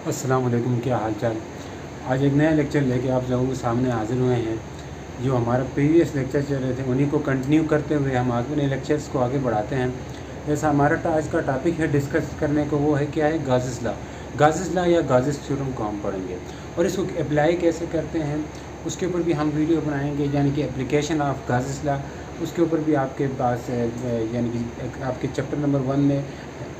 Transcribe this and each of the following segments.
अस्सलाम वालेकुम, क्या हाल चाल। आज एक नया लेक्चर लेके आप लोगों के सामने हाज़िर हुए हैं। जो हमारा प्रीवियस लेक्चर चल रहे थे उन्हीं को कंटिन्यू करते हुए हम अपने लेक्चर्स को आगे बढ़ाते हैं। जैसा हमारा आज का टॉपिक है डिस्कस करने को, वो है क्या है, गाज़िस लॉ। गाज़िस लॉ या गाज़िस थ्योरम को हम पढ़ेंगे और इसको अप्लाई कैसे करते हैं उसके ऊपर भी हम वीडियो बनाएंगे, यानी कि एप्लीकेशन ऑफ गाज़िस लॉ। उसके ऊपर भी आपके पास यानी कि आपके चैप्टर नंबर 1 में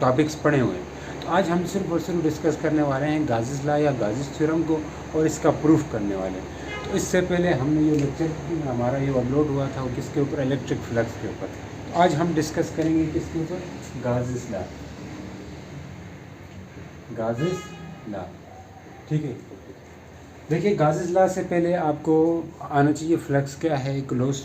टॉपिक्स पढ़े हुए हैं। तो आज हम सिर्फ और सिर्फ डिस्कस करने वाले हैं गाज़िस लॉ या गाज़िस थ्योरम को और इसका प्रूफ करने वाले हैं। तो इससे पहले हमने ये लेक्चर हमारा ये अपलोड हुआ था वो किसके ऊपर, इलेक्ट्रिक फ्लक्स के ऊपर। तो आज हम डिस्कस करेंगे किसके ऊपर, गाज़िस लॉ। गाज़िस लॉ, ठीक है। देखिए, गाज़िस लॉ से पहले आपको आना चाहिए फ्लक्स क्या है, क्लोज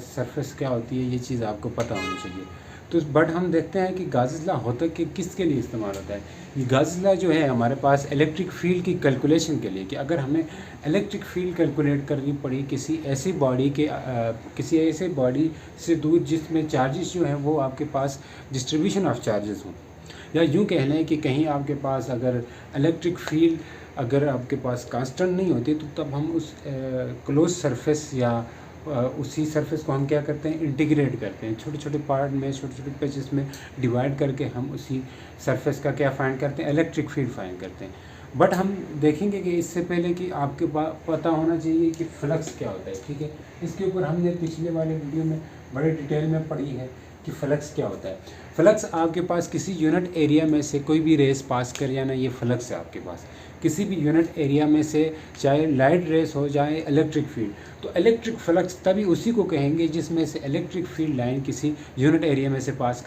सरफेस क्या होती है, ये चीज़ आपको पता होनी चाहिए। तो बट हम देखते हैं कि गाज़िस लॉ होता कि किसके लिए इस्तेमाल होता है। ये गाज़िस लॉ जो है हमारे पास इलेक्ट्रिक फील्ड की कैलकुलेशन के लिए, कि अगर हमें इलेक्ट्रिक फील्ड कैलकुलेट करनी पड़ी किसी ऐसी बॉडी के किसी ऐसे बॉडी से दूर जिसमें चार्जेस जो हैं वो आपके पास डिस्ट्रीब्यूशन ऑफ चार्जेस हों, या यूँ कह लें कि कहीं आपके पास अगर इलेक्ट्रिक फील्ड अगर आपके पास कांस्टेंट नहीं होती, तो तब हम उस क्लोज सरफेस या उसी सरफेस को हम क्या करते हैं, इंटीग्रेट करते हैं, छोटे छोटे पार्ट में, छोटे छोटे पैचेस में डिवाइड करके हम उसी सरफेस का क्या फाइंड करते हैं, इलेक्ट्रिक फील्ड फाइंड करते हैं। बट हम देखेंगे कि इससे पहले कि आपके पता होना चाहिए कि फ्लक्स क्या होता है, ठीक है। इसके ऊपर हमने पिछले वाले वीडियो में बड़े डिटेल में पढ़ी है कि फ्लक्स क्या होता है। फ्लक्स आपके पास किसी यूनिट एरिया में से कोई भी रेस पास कर जाना, ये फ्लक्स है आपके पास किसी भी यूनिट एरिया में से, चाहे लाइट रेस हो जाए इलेक्ट्रिक फील्ड। तो इलेक्ट्रिक फ्लक्स तभी उसी को कहेंगे जिसमें से इलेक्ट्रिक फील्ड लाइन किसी यूनिट एरिया में से पास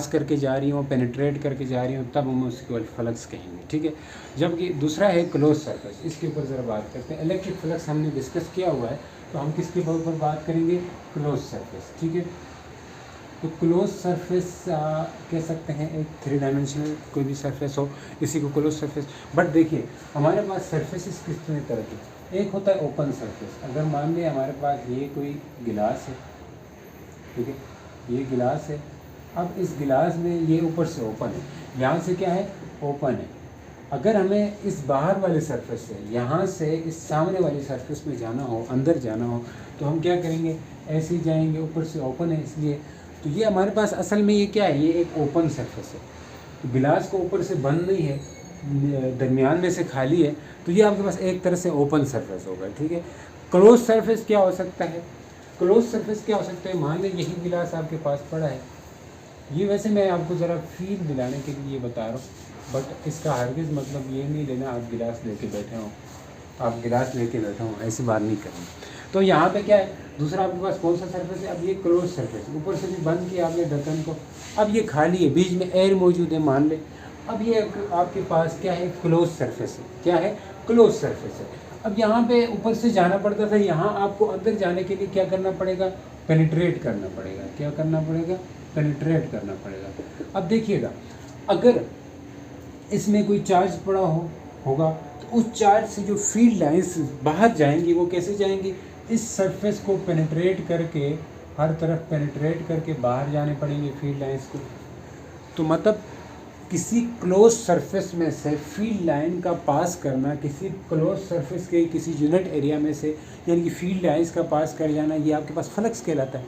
करके जा रही हो, पेनिट्रेट करके जा रही हो, तब हम उसको फ्लक्स कहेंगे, ठीक है। जबकि दूसरा है क्लोज सरफेस, इसके ऊपर ज़रा बात करते हैं। इलेक्ट्रिक फ्लक्स हमने डिस्कस किया हुआ है, तो हम किसके ऊपर बात करेंगे, क्लोज सरफेस, ठीक है। तो क्लोज सरफेस कह सकते हैं एक 3 डायमेंशनल कोई भी सरफेस हो, इसी को क्लोज सरफेस। बट देखिए, हमारे पास सरफेसेस कितने तरह के, एक होता है ओपन सरफेस। अगर मान लिया हमारे पास ये कोई गिलास है, ठीक है, ये गिलास है। अब इस गिलास में ये ऊपर से ओपन है, यहाँ से क्या है, ओपन है। अगर हमें इस बाहर वाले सरफेस से, यहाँ से इस सामने वाली सरफेस में जाना हो, अंदर जाना हो, तो हम क्या करेंगे, ऐसे ही जाएंगे, ऊपर से ओपन है इसलिए। तो ये हमारे पास असल में ये क्या है, ये एक ओपन सरफेस है। तो गिलास को ऊपर से बंद नहीं है, दरमियान में से खाली है, तो ये आपके पास एक तरह से ओपन सरफेस होगा, ठीक है। क्लोज सरफेस क्या हो सकता है, क्लोज सरफेस क्या हो सकता है, मान लें यही गिलास आपके पास पड़ा है। ये वैसे मैं आपको ज़रा फील दिलाने के लिए बता रहा हूँ, बट इसका हरगिज़ मतलब ये नहीं लेना आप गिलास लेके बैठे हो, आप गिलास लेके बैठे हो, ऐसी बात नहीं करेंगे। तो यहाँ पे क्या है, दूसरा आपके पास कौन सा सरफेस है, अब ये क्लोज सरफेस, ऊपर से भी बंद किया आपने ढक्कन को, अब ये खाली है, बीच में एयर मौजूद है मान ले। अब ये आपके पास क्या है, क्लोज सरफेस है, क्या है, क्लोज सरफेस है। अब यहाँ पे ऊपर से जाना पड़ता था, यहाँ आपको अंदर जाने के लिए क्या करना पड़ेगा, पेनिट्रेट करना पड़ेगा, क्या करना पड़ेगा, पेनिट्रेट करना पड़ेगा। अब देखिएगा, अगर इसमें कोई चार्ज पड़ा होगा, तो उस चार्ज से जो फील्ड लाइंस बाहर जाएंगी वो कैसे जाएंगी, इस सरफेस को पेनिट्रेट करके, हर तरफ पेनिट्रेट करके बाहर जाने पड़ेंगे फील्ड लाइंस को। तो मतलब किसी क्लोज सरफेस में से फील्ड लाइन का पास करना, किसी क्लोज सरफेस के किसी यूनिट एरिया में से, यानी कि फील्ड लाइंस का पास कर जाना, ये आपके पास फ्लक्स कहलाता है।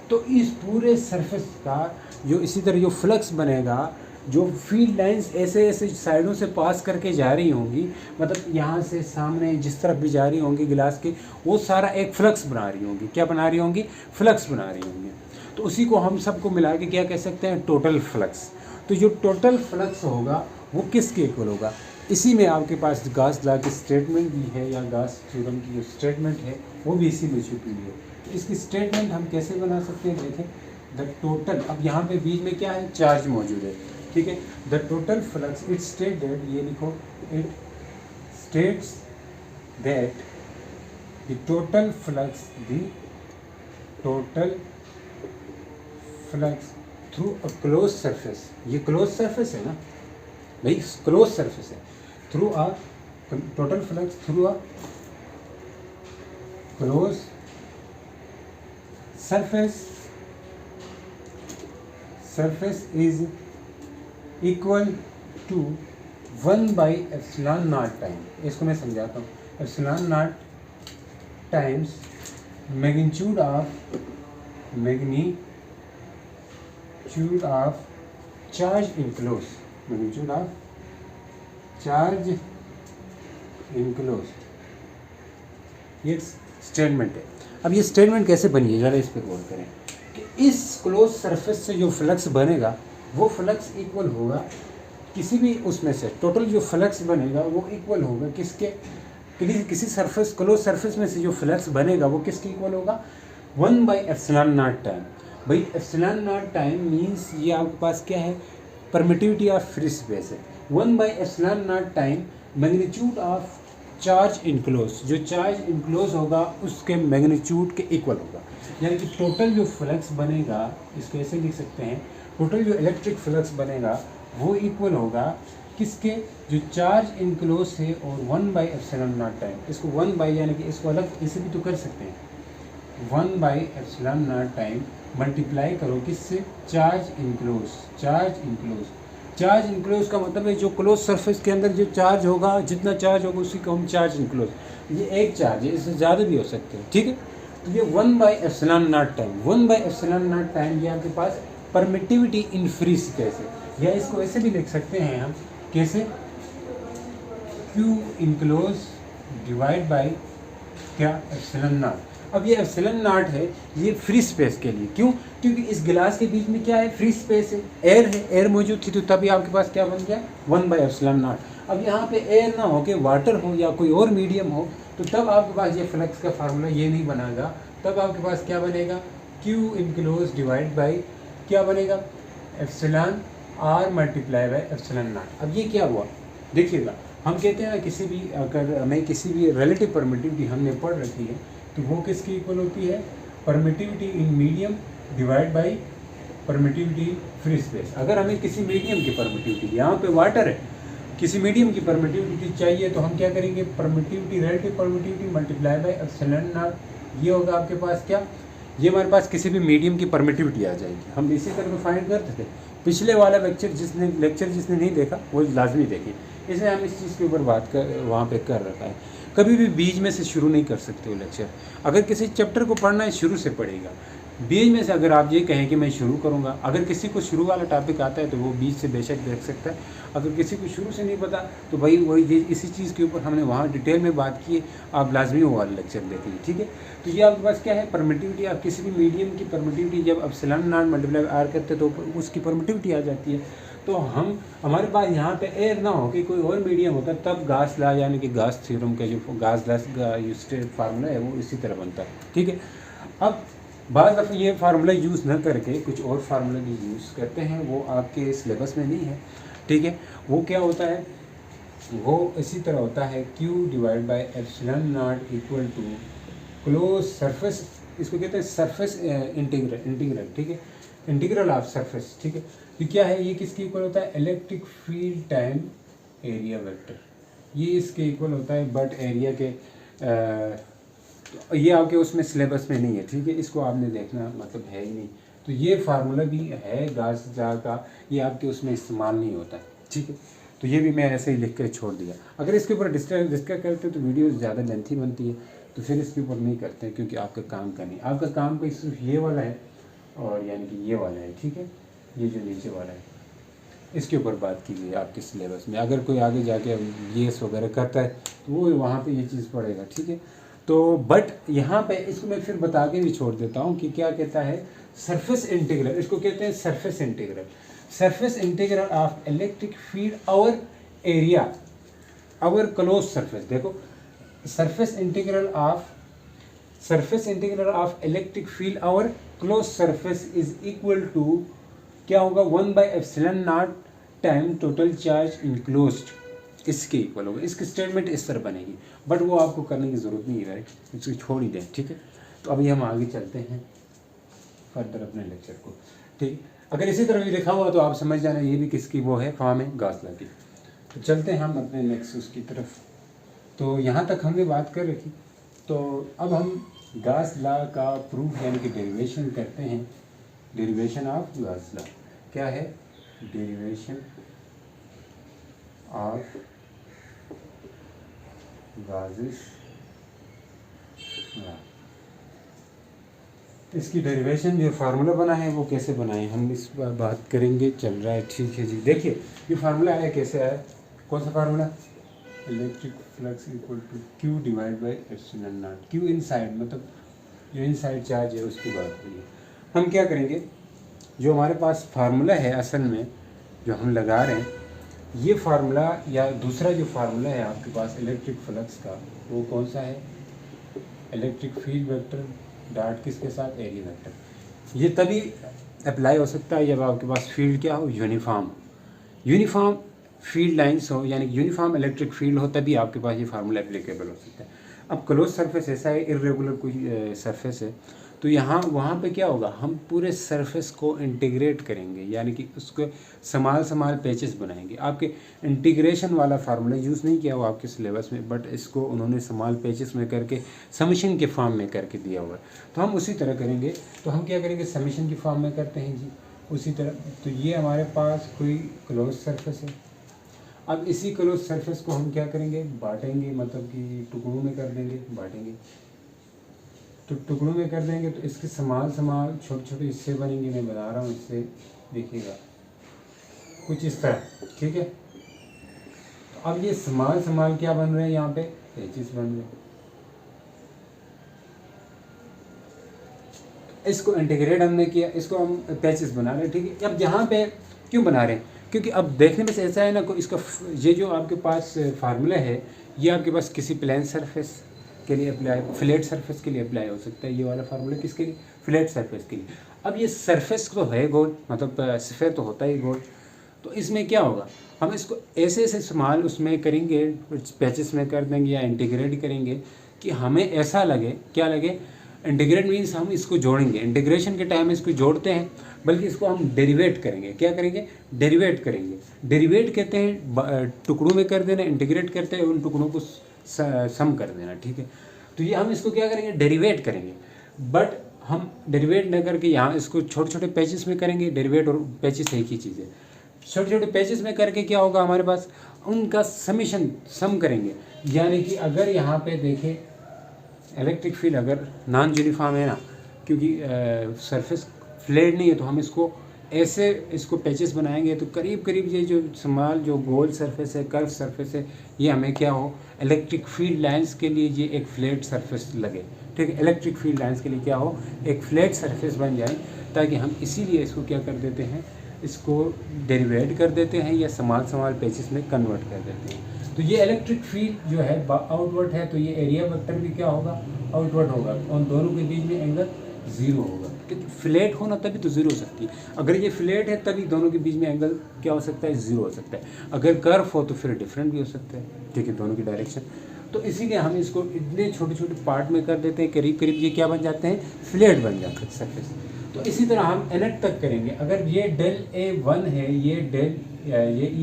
तो इस पूरे सरफेस का जो इसी तरह जो फ्लक्स बनेगा, जो फील्ड लाइंस ऐसे ऐसे साइडों से पास करके जा रही होंगी, मतलब यहाँ से सामने जिस तरफ भी जा रही होंगी गिलास के, वो सारा एक फ्लक्स बना रही होंगी, क्या बना रही होंगी, फ्लक्स बना रही होंगी। तो उसी को हम सबको मिला के क्या कह सकते हैं, टोटल फ्लक्स। तो जो टोटल फ्लक्स होगा वो किसके इक्वल होगा, इसी में आपके पास गास लॉ की स्टेटमेंट भी है, या गास थ्योरम की जो स्टेटमेंट है वो भी इसी में छुपी हुई है। तो इसकी स्टेटमेंट हम कैसे बना सकते हैं, देखें, द टोटल, अब यहाँ पे बीच में क्या है, चार्ज मौजूद है, ठीक है। The total flux, it stated, ये लिखो, it states that the total flux, the total flux through a close surface, ये क्लोज सरफेस है ना भाई, क्लोज सरफेस है, through a total flux through a close surface is equal to 1/ε0 time, इसको मैं समझाता हूँ, ε0 times magnitude of charge enclose, magnitude of charge enclose, ये स्टेटमेंट है। अब ये स्टेटमेंट कैसे बनी है, ज़रा इस पर गौर करें कि इस क्लोज सरफेस से जो फ्लक्स बनेगा वो फ्लक्स इक्वल होगा किसी भी उसमें से, टोटल जो फ्लक्स बनेगा वो इक्वल होगा किसके, किसी सरफेस, क्लोज सरफेस में से जो फ्लक्स बनेगा वो किसके इक्वल होगा, 1/ε0 टाइम। भाई ε0 टाइम मीन्स ये आपके पास क्या है, परमिटिविटी ऑफ फ्री स्पेस है। 1/ε0 time magnitude of charge enclose, जो चार्ज इनक्लोज होगा उसके मैग्नीट्यूड के इक्वल होगा, यानी कि टोटल जो फ्लक्स बनेगा, इसको ऐसे लिख सकते हैं, टोटल जो इलेक्ट्रिक फ्लक्स बनेगा वो इक्वल होगा किसके, जो चार्ज इनक्लोज है और 1/ε0 टाइम। इसको 1 यानी कि इसको अलग इसे भी तो कर सकते हैं, 1/ε0 टाइम मल्टीप्लाई करो किससे, चार्ज इनक्लोज का मतलब है जो क्लोज सरफेस के अंदर जो चार्ज होगा, जितना चार्ज होगा उसी को हम चार्ज इनक्लोज, ये एक चार्ज है, इससे ज़्यादा भी हो सकते हैं, ठीक है। तो ये 1/ε0 टाइम, 1/ε0 टाइम ये आपके पास परमिटिविटी इन फ्री स्पेस है, या इसको ऐसे भी लिख सकते हैं हम, कैसे, Q इनक्लोज डिवाइड बाई क्या, ε0। अब ये ε0 है, ये फ्री स्पेस के लिए, क्यों, क्योंकि इस गिलास के बीच में क्या है, फ्री स्पेस है, एयर है, एयर मौजूद थी तो तभी आपके पास क्या बन गया, 1/ε0। अब यहाँ पे एयर ना हो के वाटर हो या कोई और मीडियम हो तो तब आपके पास ये फ्लक्स का फार्मूला ये नहीं बनेगा, तब आपके पास क्या बनेगा, Q इनक्लोज डिवाइड बाई क्या बनेगा, εr मल्टीप्लाई बाई ε0। अब ये क्या हुआ, देखिएगा, हम कहते हैं ना किसी भी, अगर हमें किसी भी रिलेटिव परमिटिविटी हमने पढ़ रखी है तो वो किसकी इक्वल होती है, permittivity in medium divide by permittivity free space. अगर हमें किसी मीडियम की परमिटिविटी, यहाँ पे वाटर है, किसी मीडियम की परमिटिविटी चाहिए तो हम क्या करेंगे, permittivity, relative permittivity multiply by ε0, ये होगा आपके पास क्या, ये हमारे पास किसी भी मीडियम की परमिटिविटी आ जाएगी। हम इसी तरह फाइंड करते थे, पिछले वाला लेक्चर जिसने नहीं देखा वो लाजमी देखें, इसलिए हम इस चीज़ के ऊपर बात कर वहाँ पे कर रखा है। कभी भी बीच में से शुरू नहीं कर सकते हो लेक्चर, अगर किसी चैप्टर को पढ़ना है शुरू से पढ़ेगा, बीच में से अगर आप ये कहें कि मैं शुरू करूँगा, अगर किसी को शुरू वाला टॉपिक आता है तो वो बीच से बेशक देख सकता है, अगर किसी को शुरू से नहीं पता तो भाई वही इसी चीज़ के ऊपर हमने वहाँ डिटेल में बात की है, आप लाजमी वो वाला लेक्चर देख लीजिए, ठीक है। तो ये आपके पास क्या है, परमिटिविटी, आप किसी भी मीडियम की परमिटिविटी जब ε0 मल्टीप्लाई आर करते तो उसकी परमिटिविटी आ जाती है। तो हम, हमारे पास यहाँ पे एयर ना हो कि कोई और मीडियम होता तब गास लॉ यानी कि गास थ्योरम का जो गास लॉ का फार्मूला है वो इसी तरह बनता है, ठीक है। अब बाद दफ़ा ये फार्मूला यूज़ न करके कुछ और फार्मूला भी यूज़ करते हैं, वो आपके सिलेबस में नहीं है, ठीक है। वो क्या होता है, वो इसी तरह होता है, Q divide by ε0 equal to close surface, इसको कहते हैं सरफेस इंटीग्रल, ठीक है, इंटीग्रल ऑफ सरफेस, ठीक है। तो क्या है, ये किसके इक्वल होता है, electric field time area vector, ये इसके इक्वल होता है, बट एरिया के ये आपके उसमें सिलेबस में नहीं है, ठीक है, इसको आपने देखना मतलब है ही नहीं। तो ये फार्मूला भी है गास लॉ का, ये आपके उसमें इस्तेमाल नहीं होता है, ठीक है। तो ये भी मैं ऐसे ही लिख कर छोड़ दिया। अगर इसके ऊपर डिस्कस करते तो वीडियो ज़्यादा लेंथी बनती है, तो फिर इसके ऊपर नहीं करते हैं, क्योंकि आपका काम का नहीं, आपका काम का सिर्फ ये वाला है और यानी कि ये वाला है, ठीक है, ये जो नीचे वाला है इसके ऊपर बात की गई है आपके सिलेबस में। अगर कोई आगे जाके जीएस वगैरह करता है तो वो वहाँ पे ये चीज़ पढ़ेगा, ठीक है। तो बट यहाँ पे इसको मैं फिर बता के भी छोड़ देता हूँ कि क्या कहता है, सरफेस इंटीग्रल, इसको कहते हैं surface integral of electric field over area, over close surface. देखो, surface integral of electric field over close surface is equal to क्या होगा, 1/ε0 टाइम टोटल चार्ज इनक्लोज्ड, इसके इक्वल होगा। इसकी स्टेटमेंट इस तरह बनेगी, बट वो आपको करने की ज़रूरत नहीं है, राइट, इसको छोड़ ही दें, ठीक है। तो अभी हम आगे चलते हैं फर्दर अपने लेक्चर को, ठीक। अगर इसी तरह भी लिखा हुआ तो आप समझ जाना ये भी किसकी वो है, फॉर्म है गास लॉ की। तो चलते हैं हम अपने नेक्स्ट उसकी तरफ। तो यहाँ तक हमने बात कर रखी, तो अब हम गास लॉ का प्रूफ यानी कि डेरिवेशन करते हैं। डेरिवेशन ऑफ गास लॉ क्या है, डेरिवेशन ऑफ गाजिस ला। इसकी डेरिवेशन जो फार्मूला बना है वो कैसे बनाए हम इस बार बात करेंगे। चल रहा है, ठीक है जी। देखिए ये फार्मूला है, कैसे है, कौन सा formula, electric flux equal to Q divide by epsilon naught. Q inside मतलब जो इनसाइड चार्ज है उसकी बात करिए। हम क्या करेंगे, जो हमारे पास फार्मूला है असल में जो हम लगा रहे हैं, ये फार्मूला या दूसरा जो फार्मूला है आपके पास इलेक्ट्रिक फ्लक्स का, वो कौन सा है, इलेक्ट्रिक फील्ड वेक्टर डॉट किसके साथ, एरिया वेक्टर। ये तभी अप्लाई हो सकता है जब आपके पास फील्ड क्या हो, यूनिफॉर्म फील्ड लाइंस हो, यानी यूनिफॉर्म इलेक्ट्रिक फील्ड हो, तभी आपके पास ये फार्मूला एप्लीकेबल हो सकता है। अब क्लोज सरफेस ऐसा है, इरेगुलर कोई सरफेस है, तो यहाँ वहाँ पे क्या होगा, हम पूरे सरफेस को इंटीग्रेट करेंगे, यानी कि उसको समाल पैचेस बनाएंगे। आपके इंटीग्रेशन वाला फार्मूला यूज़ नहीं किया हुआ आपके सिलेबस में, बट इसको उन्होंने समाल पैचेस में करके समीशन के फॉर्म में करके दिया हुआ है, तो हम उसी तरह करेंगे। तो हम क्या करेंगे, समीशन की फॉर्म में करते हैं जी, उसी तरह। तो ये हमारे पास कोई क्लोज सरफेस है। अब इसी क्लोज सरफेस को हम क्या करेंगे, बांटेंगे, मतलब कि टुकड़ों में कर देंगे, बांटेंगे तो टुकड़ों में कर देंगे, तो इसके समाल छोटे छोटे हिस्से बनेंगे। मैं बता रहा हूँ, इससे देखिएगा कुछ इस तरह, ठीक है। तो अब ये समाल क्या बन रहे हैं, यहाँ पे पैचेस बन रहे हैं। इसको इंटीग्रेट हमने किया, इसको हम पैचेस बना रहे हैं, ठीक है। अब यहाँ पे क्यों बना रहे हैं, क्योंकि अब देखने में से ऐसा है ना, को इसका ये जो आपके पास फार्मूला है, ये आपके पास किसी प्लेन सरफेस के लिए अप्लाई, फ्लैट सरफेस के लिए अप्लाई हो सकता है। ये वाला फार्मूला किसके लिए, फ्लैट सरफेस के लिए। अब ये सरफेस तो है गोल, मतलब सफ़ेद तो होता ही गोल, तो इसमें क्या होगा, हम इसको ऐसे इस्तेमाल उसमें करेंगे, पैचेस में कर देंगे या इंटीग्रेट करेंगे कि हमें ऐसा लगे, क्या लगे, इंटीग्रेट मीन्स हम इसको जोड़ेंगे, इंटीग्रेशन के टाइम इसको जोड़ते हैं, बल्कि इसको हम डेरिवेट करेंगे। क्या करेंगे, डेरिवेट करेंगे। डेरिवेट कहते हैं टुकड़ों में कर देना, इंटीग्रेट करते हैं उन टुकड़ों को सम कर देना, ठीक है। तो ये हम इसको क्या करेंगे, डेरिवेट करेंगे, बट हम डेरिवेट न करके यहाँ इसको छोटे छोटे पैचेस में करेंगे। डेरिवेट और पैचेस एक ही चीज़ है। छोटे छोटे पैचेस में करके क्या होगा, हमारे पास उनका सम करेंगे। यानी कि अगर यहाँ पे देखें इलेक्ट्रिक फील्ड अगर नॉन यूनिफॉर्म है ना, क्योंकि सरफेस फ्लैट नहीं है, तो हम इसको ऐसे इसको पैचेस बनाएंगे, तो करीब करीब ये जो समाल जो गोल सरफेस है, कर्व सरफेस है, ये हमें क्या हो, इलेक्ट्रिक फील्ड लाइंस के लिए ये एक फ्लैट सरफेस लगे, ठीक है। इलेक्ट्रिक फील्ड लाइंस के लिए क्या हो, एक फ्लैट सरफेस बन जाए, ताकि हम इसीलिए इसको क्या कर देते हैं, इसको डेरिवेट कर देते हैं या समाल पैचेस में कन्वर्ट कर देते हैं। तो ये इलेक्ट्रिक फील्ड जो है आउटवर्ड है, तो ये एरिया वेक्टर भी क्या होगा, आउटवर्ड होगा। उन दोनों के बीच में एंगल ज़ीरो होगा, क्योंकि फ्लैट होना तभी तो ज़ीरो हो सकती है। अगर ये फ्लैट है तभी दोनों के बीच में एंगल क्या हो सकता है, ज़ीरो हो सकता है। अगर कर्व हो तो फिर डिफरेंट भी हो सकता है, ठीक है, दोनों की डायरेक्शन। तो इसीलिए हम इसको इतने छोटे छोटे पार्ट में कर देते हैं, करीब करीब ये क्या बन जाते हैं, फ्लैट बन जाते हैं सरफेस। तो इसी तरह हम एनएट तक करेंगे। अगर ये डेल A1 है, ये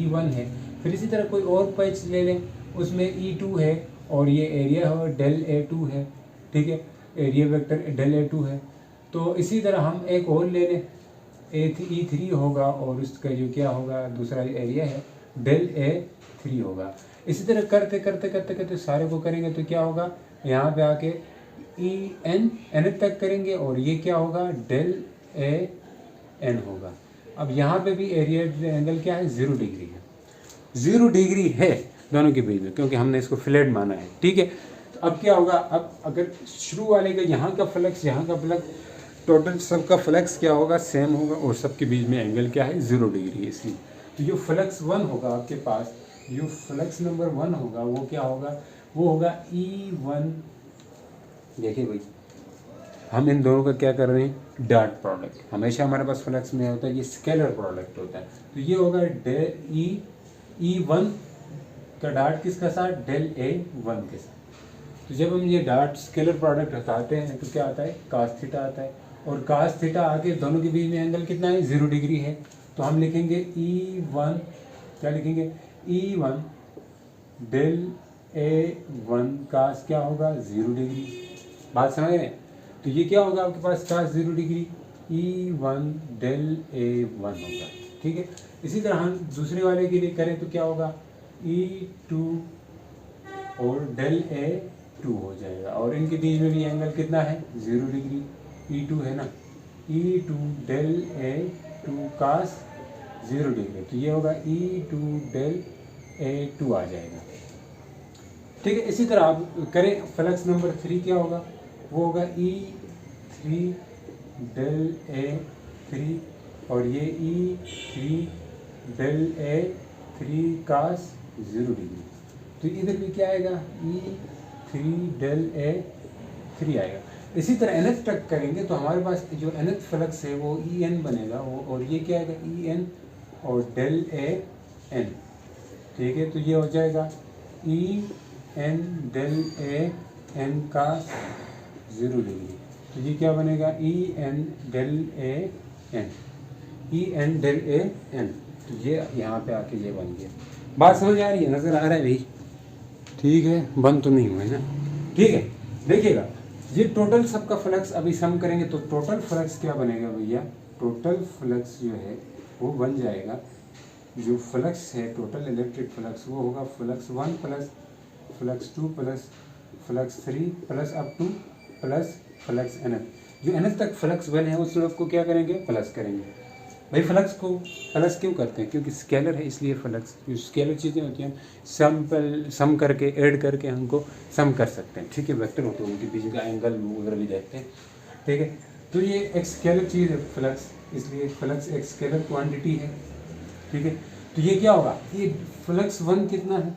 E1 है, फिर इसी तरह कोई और पैच ले लें, उसमें E2 है और ये एरिया हो डेल A2 है, ठीक है, एरिया वेक्टर डेल A2 है। तो इसी तरह हम एक और ले लें, E3 होगा और उसका जो क्या होगा, दूसरा एरिया है डेल A3 होगा। इसी तरह करते करते करते करते सारे को करेंगे तो क्या होगा, यहाँ पे आके एन तक करेंगे और ये क्या होगा, डेल AN होगा। अब यहाँ पे भी एरिया एंगल क्या है, 0 डिग्री है, 0 डिग्री है दोनों के बीच में, क्योंकि हमने इसको फ्लैट माना है, ठीक है। तो अब क्या होगा, अब अगर शुरू वाले का यहाँ का फ्लक्स, यहाँ का फ्लक्स, टोटल सबका फ्लक्स क्या होगा, सेम होगा, और सबके बीच में एंगल क्या है, 0 डिग्री है। इसलिए तो जो फ्लक्स 1 होगा आपके पास, जो फ्लक्स नंबर 1 होगा वो क्या होगा, वो होगा E1। देखिए भाई, हम इन दोनों का क्या कर रहे हैं, डॉट प्रोडक्ट। हमेशा हमारे पास फ्लक्स में होता है ये स्केलर प्रोडक्ट होता है, तो ये होगा E1 का डॉट किसका साथ, डेल A1 के साथ। तो जब हम ये डॉट स्केलर प्रोडक्ट हटाते हैं तो क्या आता है, कास थीटा आता है, और कास थीटा आके दोनों के बीच में एंगल कितना है, 0 डिग्री है। तो हम लिखेंगे E1, क्या लिखेंगे, E1 डेल A1 कास क्या होगा, 0 डिग्री। बात समझ रहे हैं। तो ये क्या होगा आपके पास, कास 0 डिग्री, E1 डेल A1 होगा, ठीक है। इसी तरह हम दूसरे वाले के लिए करें तो क्या होगा, E2 और डेल A2 हो जाएगा, और इनके बीच में भी एंगल कितना है 0 डिग्री, E2 है ना, E2 डेल A2 कास 0 डिग्री, तो ये होगा E2 डेल A2 आ जाएगा। ठीक है, इसी तरह आप करें फ्लक्स नंबर 3 क्या होगा, वो होगा E3 डेल A3 और ये E3 डेल A3 कास 0 डिग्री, तो इधर भी क्या आएगा E3 डेल A3 आएगा। इसी तरह nth तक करेंगे तो हमारे पास जो nth फ्लक्स है वो En बनेगा, वो और ये क्या आएगा En और डेल AN। ठीक है, तो ये हो जाएगा En डेल AN का 0 डिग्री, तो ये क्या बनेगा En del AN, En del AN, तो ये यहाँ पे आके ये बन गया। बात समझ आ रही है, नज़र आ रहा है भाई? ठीक है, बंद तो नहीं हुआ है ना? ठीक है, देखिएगा ये टोटल सबका फ्लक्स अभी सम करेंगे तो टोटल फ्लक्स क्या बनेगा भैया, टोटल फ्लक्स जो है वो बन जाएगा, जो फ्लक्स है टोटल इलेक्ट्रिक फ्लक्स वो होगा flux 1 plus flux 2 plus flux 3 plus up to plus flux nth। जो nth तक फ्लक्स बने हैं उस लोग को क्या करेंगे, प्लस करेंगे। भाई फ्लक्स को प्लस क्यों करते हैं, क्योंकि स्केलर है इसलिए फ्लक्स, जो स्केलर चीज़ें होती हैं सम करके ऐड करके हमको सम कर सकते हैं। ठीक है, वेक्टर होते हैं उनके बीच का एंगल वगैरह भी देखते हैं। ठीक है, तो ये एक स्केलर चीज़ है फ्लक्स, इसलिए फ्लक्स एक स्केलर क्वांटिटी है। ठीक है, तो ये क्या होगा, ये फ्लक्स 1 कितना है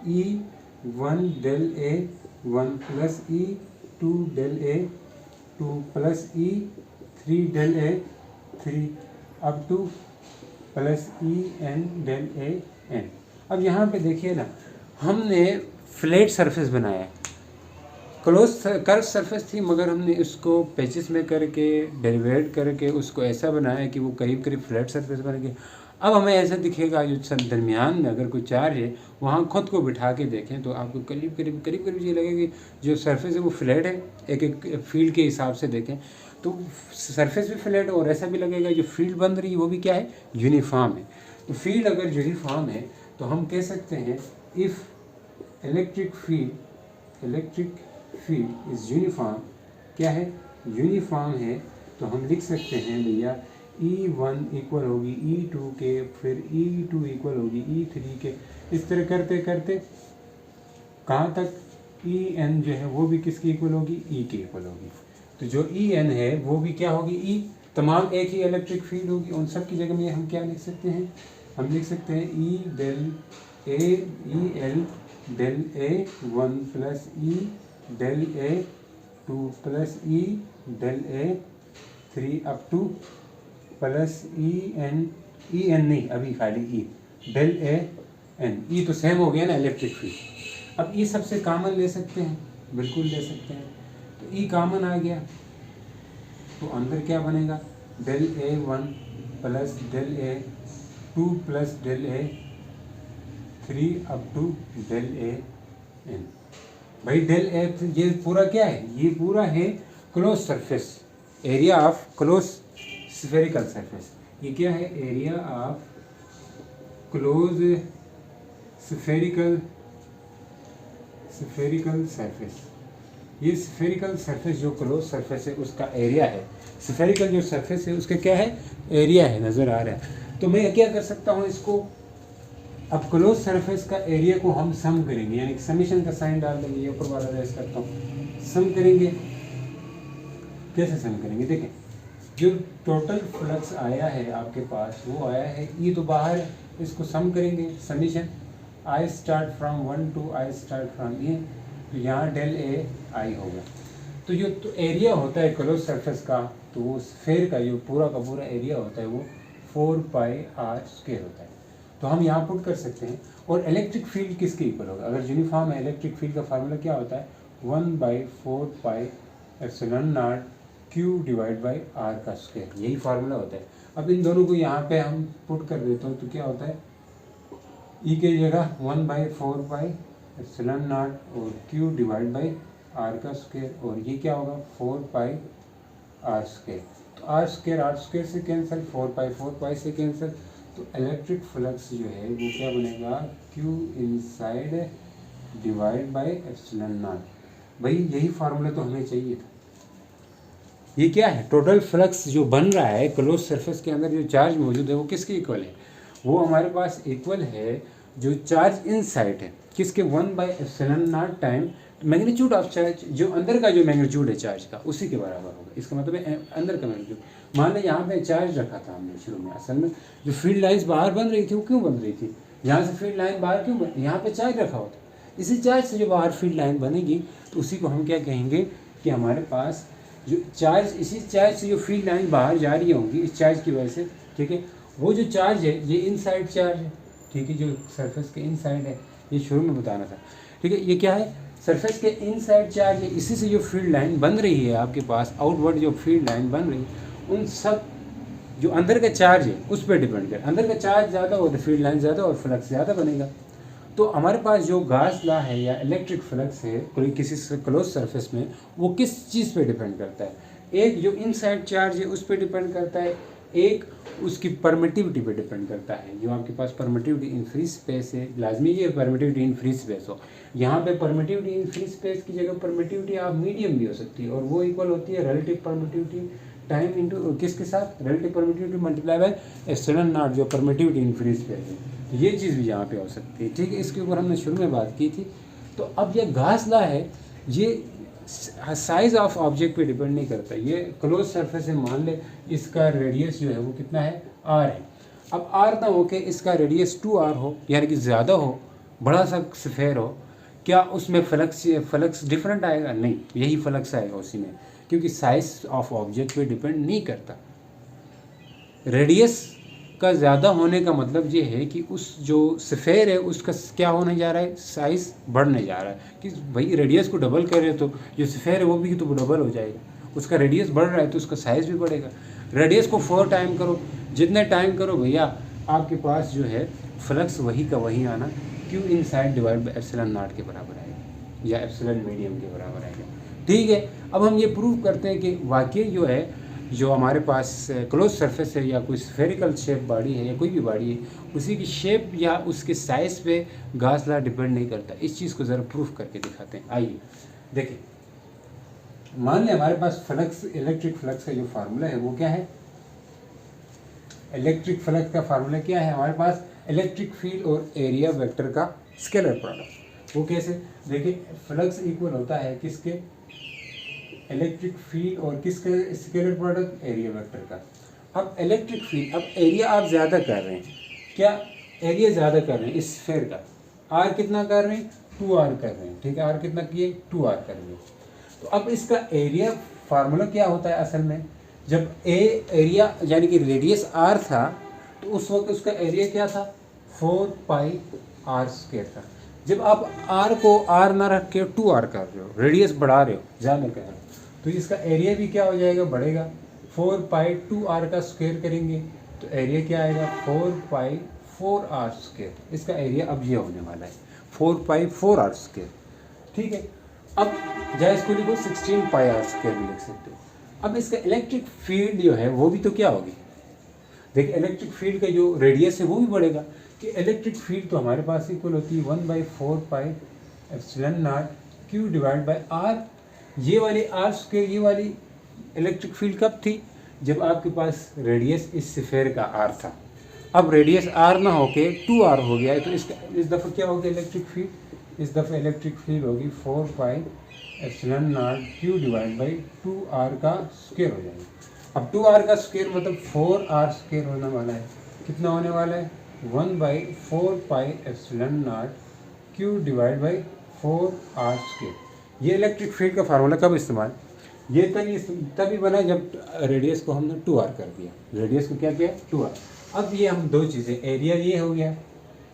E1 del A1 plus E2 del A2 plus E3 del A3 up to plus En del AN। अब यहाँ पे देखिए ना, हमने फ्लैट सरफेस बनाया है, क्लोज कर्व सरफेस थी, मगर हमने उसको पैचेस में करके डेरिवेट करके उसको ऐसा बनाया कि वो करीब करीब फ्लैट सरफेस बन गई। अब हमें ऐसा दिखेगा जो दरमियान में अगर कोई चार्ज है वहाँ खुद को बिठा के देखें तो आपको करीब करीब ये लगेगा कि जो सरफेस है वो फ्लैट है। एक एक फील्ड के हिसाब से देखें तो सरफेस भी फ्लैट है, और ऐसा भी लगेगा जो फील्ड बन रही है वो भी क्या है, यूनिफॉर्म है। तो फील्ड अगर यूनिफॉर्म है तो हम कह सकते हैं if electric field is uniform, क्या है, यूनिफॉर्म है, तो हम लिख सकते हैं भैया E1 इक्वल होगी E2 के, फिर E2 इक्वल होगी E3 के, इस तरह करते करते कहाँ तक En जो है वो भी किसकी इक्वल होगी, E के इक्वल होगी। तो जो En है वो भी क्या होगी, E, तमाम एक ही इलेक्ट्रिक फील्ड होगी, उन सब की जगह में हम क्या लिख सकते हैं, हम लिख सकते हैं E del del A1 plus E del A2 plus E del A3 up to plus En नहीं, अभी खाली E डेल AN। E तो सेम हो गया ना इलेक्ट्रिक फील्ड। अब E सबसे कॉमन ले सकते हैं, बिल्कुल ले सकते हैं, तो E कॉमन आ गया तो अंदर क्या बनेगा, del A1 plus del A2 plus del A3 up to del AN। भाई डेल A, ये पूरा क्या है, ये पूरा है close surface, area of close spherical surface. ये क्या है, area of close spherical surface. ये स्फेरिकल सरफेस जो क्लोज सरफेस है उसका एरिया है, स्फेरिकल जो सरफेस है उसका क्या है, एरिया है, नज़र आ रहा है। तो मैं क्या कर सकता हूँ इसको, अब क्लोज सरफेस का एरिया को हम सम करेंगे, यानी कि समीशन का साइन डाल देंगे, ये ऊपर वाला रेस करता हूँ, सम करेंगे। कैसे सम करेंगे, देखें जो टोटल फ्लक्स आया है आपके पास वो आया है, ये तो बाहर है, इसको सम करेंगे, summation I start from 1 to I start from A, तो यहाँ डेल ए आई होगा। तो जो तो एरिया होता है क्लोज सरफेस का, तो वो स्फेयर का जो पूरा का पूरा एरिया होता है वो 4 पाई आर स्क्वायर होता है। तो हम यहाँ पुट कर सकते हैं। और इलेक्ट्रिक फील्ड किसके इक्वल होगा, अगर यूनिफॉर्म है इलेक्ट्रिक फील्ड का फार्मूला क्या होता है, 1/4 pi epsilon naught Q divide by R का स्क्वायर, यही फार्मूला होता है। अब इन दोनों को यहाँ पे हम पुट कर देते हो तो क्या होता है, E की जगह 1/4 पाई एप्सिलॉन नॉट और Q डिवाइड बाई आर का स्क्वायर, और ये क्या होगा 4 पाई आर स्क्वायर। तो आर स्क्वायर से कैंसिल, 4 पाई से कैंसिल, तो इलेक्ट्रिक फ्लक्स जो है वो क्या बनेगा, Q inside divide by epsilon not. भाई यही फार्मूला तो हमें चाहिए था। ये क्या है, टोटल फ्लक्स जो बन रहा है क्लोज सरफेस के अंदर जो चार्ज मौजूद है वो किसके इक्वल है, वो हमारे पास इक्वल है जो चार्ज इनसाइड है किसके, 1/ε0 टाइम मैग्नीट्यूड ऑफ चार्ज, जो अंदर का जो मैग्नीट्यूड है चार्ज का उसी के बराबर होगा। इसका मतलब है अंदर का मैग्नीट्यूड। मान लें यहाँ पे चार्ज रखा था हमने शुरू में, असल में जो फील्ड लाइन्स बाहर बन रही थी वो क्यों बन रही थी, यहाँ से फील्ड लाइन बाहर क्यों बन, यहाँ पे चार्ज रखा होता, इसी चार्ज से जो बाहर फील्ड लाइन बनेगी तो उसी को हम क्या कहेंगे कि हमारे पास जो चार्ज, इसी चार्ज से जो फील्ड लाइन बाहर जा रही होंगी इस चार्ज की वजह से, ठीक है, वो जो चार्ज है ये इनसाइड चार्ज है, ठीक है, जो सरफेस के इनसाइड है, ये शुरू में बताना था, ठीक है। ये क्या है, सरफेस के इनसाइड चार्ज है, इसी से जो फील्ड लाइन बन रही है आपके पास, आउटवर्ड जो फील्ड लाइन बन रही है, उन सब जो अंदर का चार्ज है उस पर डिपेंड कर, अंदर का चार्ज ज़्यादा हो तो फील्ड लाइन ज़्यादा और फ्लक्स ज़्यादा बनेगा। तो हमारे पास जो गॉस लॉ है या इलेक्ट्रिक फ्लक्स है कोई किसी क्लोज सरफेस में, वो किस चीज़ पे डिपेंड करता है, एक जो इनसाइड चार्ज है उस पर डिपेंड करता है, एक उसकी परमिटिविटी पे डिपेंड करता है। जो आपके पास परमिटिविटी इन फ्री स्पेस है, लाजमी ये परमिटिविटी इन फ्री स्पेस हो, यहाँ पे परमिटिविटी इन फ्री स्पेस की जगह परमिटिविटी आप मीडियम भी हो सकती है, और वो इक्वल होती है रिलेटिव परमिटिविटी टाइम इंटू किसके साथ, relative permittivity multiply by epsilon not जो परमिटिविटी इन फ्री स्पेस है। तो ये चीज़ भी यहाँ पे हो सकती है, ठीक है, इसके ऊपर हमने शुरू में बात की थी। तो अब ये गॉस लॉ है, ये साइज ऑफ ऑब्जेक्ट पे डिपेंड नहीं करता, ये क्लोज सरफेस है, मान ले इसका रेडियस जो है वो कितना है, r है। अब r ना हो के इसका रेडियस 2r हो, यानी कि ज़्यादा हो, बड़ा सा स्फेयर हो, क्या उसमें फ्लक्स डिफरेंट आएगा, नहीं, यही फ्लक्स आएगा उसी में, क्योंकि साइज ऑफ ऑब्जेक्ट पे डिपेंड नहीं करता। रेडियस का ज़्यादा होने का मतलब ये है कि उस जो स्फेयर है उसका क्या होने जा रहा है, साइज़ बढ़ने जा रहा है, कि भाई रेडियस को डबल करें तो जो स्फेयर है वो भी तो डबल हो जाएगा, उसका रेडियस बढ़ रहा है तो उसका साइज़ भी बढ़ेगा। रेडियस को 4 टाइम करो, जितने टाइम करो भैया आपके पास जो है फ्लक्स वही का वही आना, Q inside divide by epsilon not के बराबर आएगा या एप्सिलॉन मीडियम के बराबर आएगा, ठीक है। अब हम ये प्रूव करते हैं कि वाकई जो है जो हमारे पास क्लोज सरफेस है या कोई स्फेरिकल शेप बॉडी है या कोई भी बॉडी है, उसी की शेप या उसके साइज़ पे गॉस लॉ डिपेंड नहीं करता। इस चीज़ को ज़रा प्रूफ करके दिखाते हैं। आइए देखिए, मान लें हमारे पास फ्लक्स, इलेक्ट्रिक फ्लक्स का जो फार्मूला है वो क्या है, इलेक्ट्रिक फ्लक्स का फार्मूला क्या है हमारे पास, इलेक्ट्रिक फील्ड और एरिया वेक्टर का स्केलर प्रोडक्ट। वो कैसे, देखिए फ्लक्स इक्वल होता है किसके, इलेक्ट्रिक फील्ड और किसके स्केलर प्रोडक्ट, एरिया वेक्टर का। अब इलेक्ट्रिक फील्ड, अब एरिया आप ज़्यादा कर रहे हैं, क्या एरिया ज़्यादा कर रहे हैं इस स्फेयर का, आर कितना कर रहे हैं, 2r कर रहे हैं, ठीक है, आर कितना किए, 2r कर रहे हैं। तो अब इसका एरिया फार्मूला क्या होता है असल में, जब एरिया यानी कि रेडियस r था तो उस वक्त उसका एरिया क्या था, 4πr² था। जब आप r को r ना रख के 2r कर रहे हो, रेडियस बढ़ा रहे हो, ज़्यादा कर रहे हो, तो इसका एरिया भी क्या हो जाएगा, बढ़ेगा। 4π2r का स्क्वायर करेंगे तो एरिया क्या आएगा, 4π4r²। इसका एरिया अब ये होने वाला है 4π4r², ठीक है। अब जाए इसको लिखो 16πr² भी लिख सकते हो। अब इसका इलेक्ट्रिक फील्ड जो है वो भी तो क्या होगी, देखिए इलेक्ट्रिक फील्ड का जो रेडियस है वो भी बढ़ेगा, कि इलेक्ट्रिक फील्ड तो हमारे पास इक्वल होती है 1/4πε0 q डिवाइड बाय r। ये वाली r², ये वाली इलेक्ट्रिक फील्ड कब थी, जब आपके पास रेडियस इस स्फेयर का r था। अब रेडियस r ना होके 2r हो गया है, तो इसका इस दफ़ा क्या होगा इलेक्ट्रिक फील्ड, इस दफ़ा इलेक्ट्रिक फील्ड होगी 4πε0 q डिवाइड बाई 2r का स्क्वायर हो जाएगा। अब 2r का स्क्वायर मतलब 4r² होने वाला है, कितना होने वाला है, 1/4πε0 q डिवाइड बाई 4r²। ये इलेक्ट्रिक फील्ड का फार्मूला कब इस्तेमाल, ये तभी बना जब रेडियस को हमने 2r कर दिया, रेडियस को क्या किया 2r। अब ये हम दो चीज़ें, एरिया ये हो गया